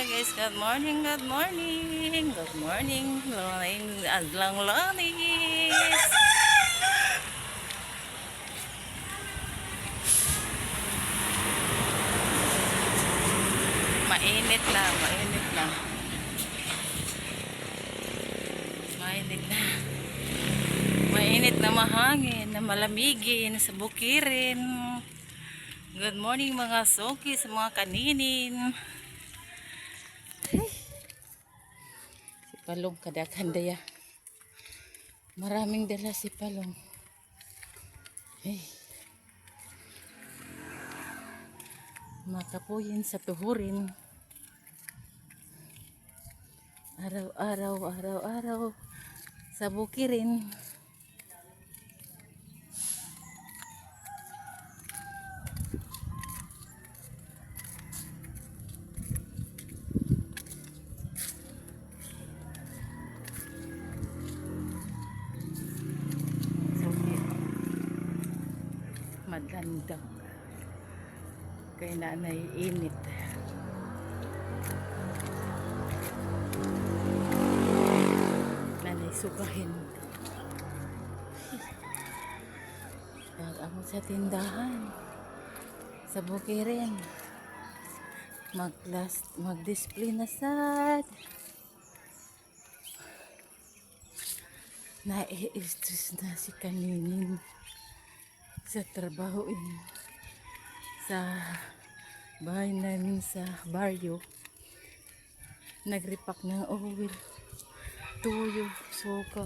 guys, good morning, good morning, good morning, adlang lonis. Mainit na, mainit na. Mainit na. Mainit na mahangin, na malamigin sa bukirin. Good morning mga soki sa mga kaninin. Si Palong kadakandaya. Maraming dala si Palong. Makapuyin sa tuhurin. Araw-araw sa bukirin. Maganda kay nanay init. Nanay sugahin pag ako sa tindahan sa bukirin mag-display na sad nai-stress na si kaninin sa trabaho sa bahay namin sa baryo. Nagripak ng oil, tuyo, suka.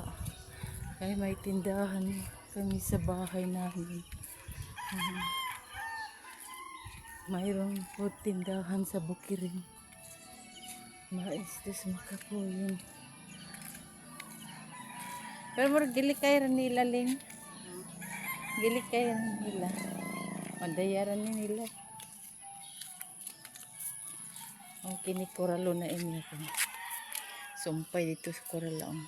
Kaya may tindahan kami sa bahay namin. Mayroong po tindahan sa bukirin. Maestos makapuyin. Pero gilik kayo nila ling. Gilik kayo nila. Madayaran nila. Ang kinikuralo na inyo ko. Sumpay dito sa kuralong.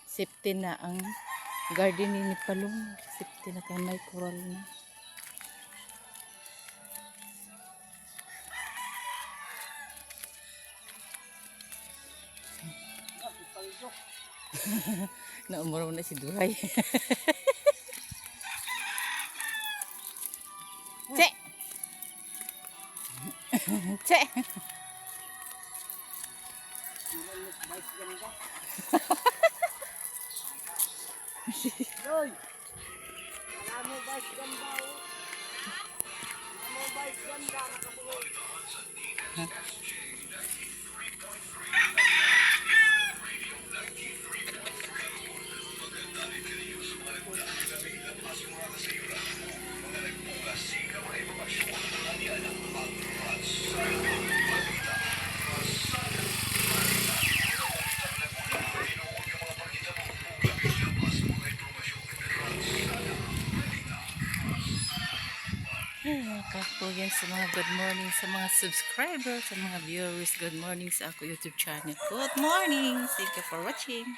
Safety na ang garden ni Palong. Safety na kaya may kural na. Naumuraw na si Duray. Che! Che! Yoy! Alam mo ba si ganda o? Alam mo ba si ganda nakabulog? Kapuyan sa mga good morning sa mga subscribers, sa mga viewers. Good morning sa ako YouTube channel. Good morning! Thank you for watching.